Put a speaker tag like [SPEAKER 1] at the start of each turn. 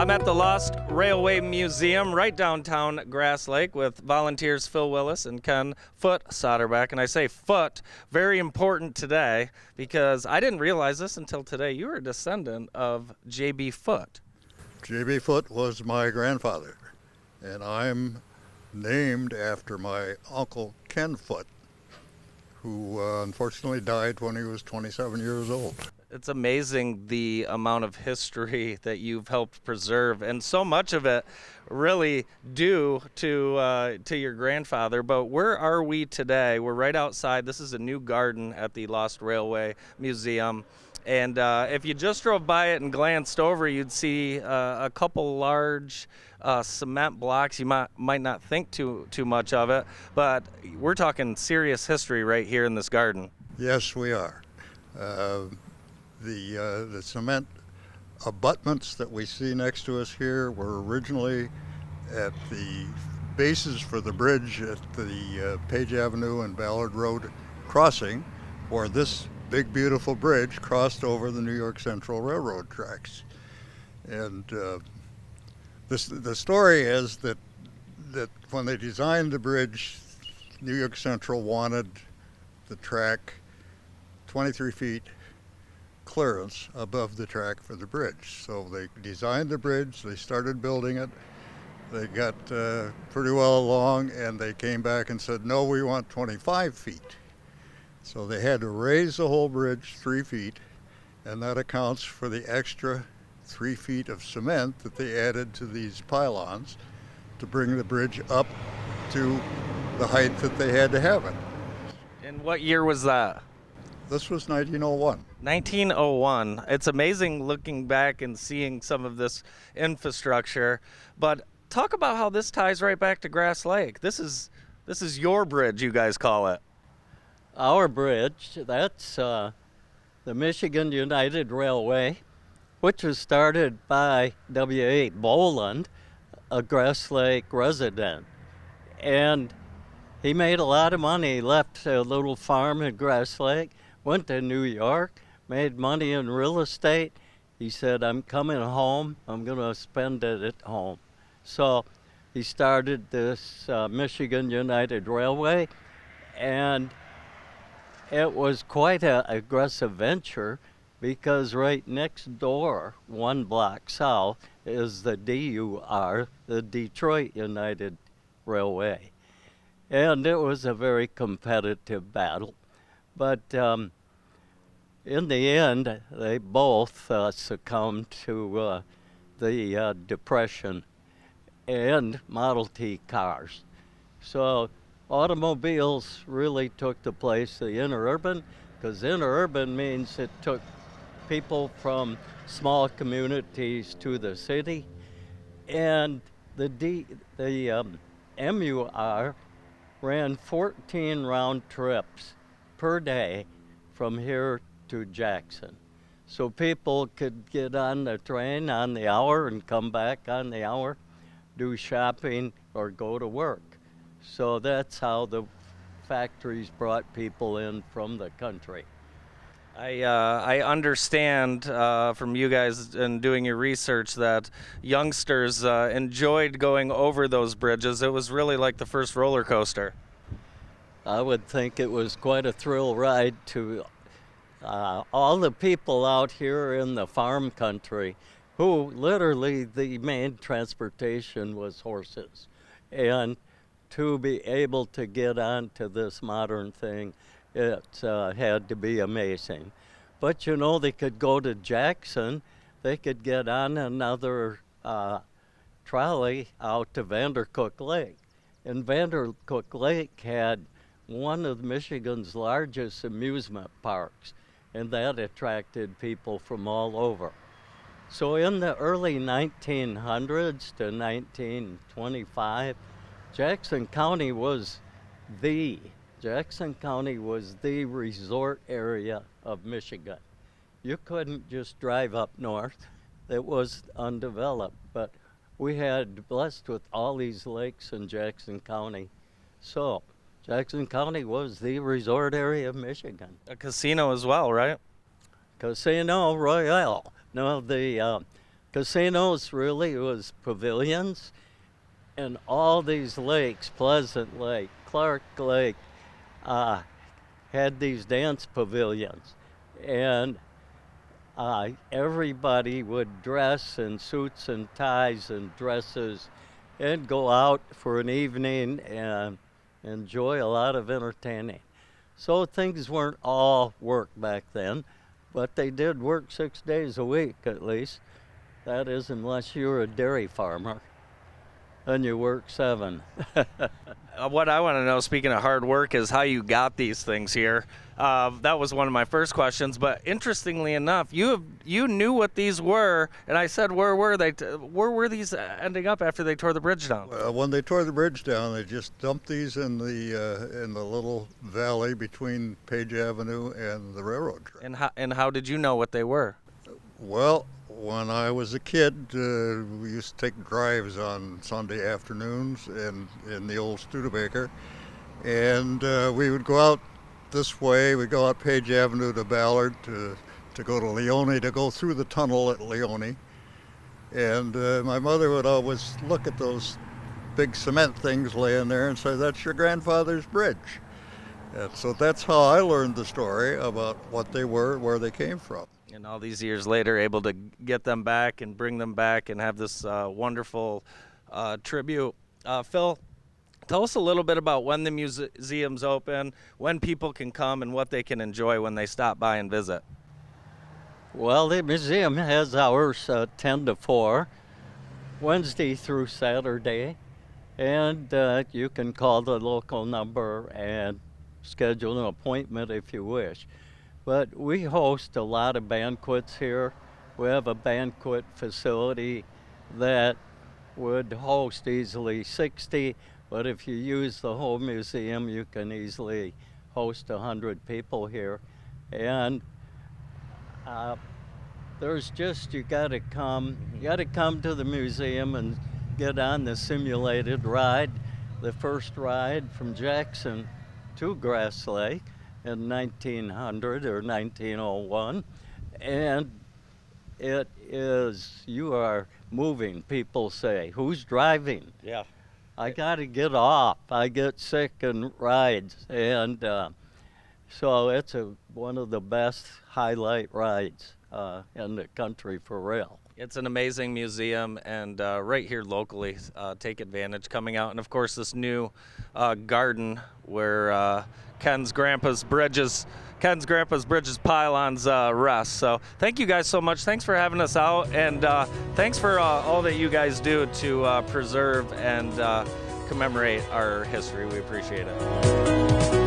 [SPEAKER 1] I'm at the Lost Railway Museum right downtown Grass Lake with volunteers Phil Willis and Ken Foot Soderbeck. And I say Foot, very important today because I didn't realize this until today. You are a descendant of J.B. Foot.
[SPEAKER 2] J.B. Foot was my grandfather, and I'm named after my uncle Ken Foot, who unfortunately died when he was 27 years old.
[SPEAKER 1] It's amazing the amount of history that you've helped preserve, and so much of it really due to your grandfather. But where are we today? We're right outside. This is a new garden at the Lost Railway Museum. And if you just drove by it and glanced over, you'd see a couple large cement blocks. You might not think too much of it, but we're talking serious history right here in this garden.
[SPEAKER 2] Yes, we are. The cement abutments that we see next to us here were originally at the bases for the bridge at the Page Avenue and Ballard Road crossing, where this big beautiful bridge crossed over the New York Central Railroad tracks. And the story is that when they designed the bridge, New York Central wanted the track 23 feet clearance above the track for the bridge. So they designed the bridge, they started building it, they got pretty well along, and they came back and said, no, we want 25 feet. So they had to raise the whole bridge 3 feet, and that accounts for the extra 3 feet of cement that they added to these pylons to bring the bridge up to the height that they had to have it.
[SPEAKER 1] And what year was that?
[SPEAKER 2] This was 1901.
[SPEAKER 1] 1901. It's amazing looking back and seeing some of this infrastructure. But talk about how this ties right back to Grass Lake. This is your bridge, you guys call it.
[SPEAKER 3] Our bridge, that's the Michigan United Railway, which was started by W.A. Boland, a Grass Lake resident. And he made a lot of money. He left a little farm in Grass Lake, went to New York, made money in real estate. He said, I'm coming home. I'm going to spend it at home. So he started this Michigan United Railway, and it was quite an aggressive venture because right next door, one block south, is the DUR, the Detroit United Railway. And it was a very competitive battle. But in the end, they both succumbed to the Depression and Model T cars. So automobiles really took the place of the interurban, because interurban means it took people from small communities to the city. And the MUR ran 14 round trips per day from here to Jackson. So people could get on the train on the hour and come back on the hour, do shopping or go to work. So that's how the factories brought people in from the country.
[SPEAKER 1] I understand from you guys and doing your research that youngsters enjoyed going over those bridges. It was really like the first roller coaster.
[SPEAKER 3] I would think it was quite a thrill ride to all the people out here in the farm country who literally the main transportation was horses. And to be able to get onto this modern thing, it had to be amazing. But you know, they could go to Jackson, they could get on another trolley out to Vandercook Lake. And Vandercook Lake had one of Michigan's largest amusement parks, and that attracted people from all over. So in the early 1900s to 1925, Jackson County was the resort area of Michigan. You couldn't just drive up north. It was undeveloped, but we had blessed with all these lakes in Jackson County. So Jackson County was the resort area of Michigan.
[SPEAKER 1] A casino as well, right?
[SPEAKER 3] Casino Royale. No, the Casinos really was pavilions, and all these lakes, Pleasant Lake, Clark Lake, had these dance pavilions. And everybody would dress in suits and ties and dresses and go out for an evening and enjoy a lot of entertaining. So things weren't all work back then, but they did work 6 days a week at least. That is, unless you were a dairy farmer, and you work 7.
[SPEAKER 1] What I want to know, speaking of hard work, is how you got these things here. That was one of my first questions. But interestingly enough, you knew what these were, and I said, where were they? Where were these ending up after they tore the bridge down?
[SPEAKER 2] When they tore the bridge down, they just dumped these in the little valley between Page Avenue and the railroad track.
[SPEAKER 1] And how did you know what they were?
[SPEAKER 2] Well, when I was a kid, we used to take drives on Sunday afternoons in the old Studebaker, and we would go out this way. We'd go out Page Avenue to Ballard to go to Leone, to go through the tunnel at Leone. And my mother would always look at those big cement things laying there and say, "That's your grandfather's bridge." And so that's how I learned the story about what they were, where they came from.
[SPEAKER 1] And all these years later, able to get them back and bring them back and have this wonderful tribute. Phil, tell us a little bit about when the museum's open, when people can come, and what they can enjoy when they stop by and visit.
[SPEAKER 3] Well, the museum has hours 10 to 4, Wednesday through Saturday, and you can call the local number and schedule an appointment if you wish. But we host a lot of banquets here. We have a banquet facility that would host easily 60, but if you use the whole museum, you can easily host 100 people here. And there's just, you gotta come to the museum and get on the simulated ride, the first ride from Jackson to Grass Lake in 1900 or 1901, and it is, you are moving. People say, "Who's driving?"
[SPEAKER 1] Yeah.
[SPEAKER 3] I got to get off. I get sick in rides, and so it's one of the best highlight rides in the country for real.
[SPEAKER 1] It's an amazing museum, and right here locally, take advantage coming out. And of course, this new garden where Ken's grandpa's bridges pylons rest. So thank you guys so much. Thanks for having us out, and thanks for all that you guys do to preserve and commemorate our history. We appreciate it.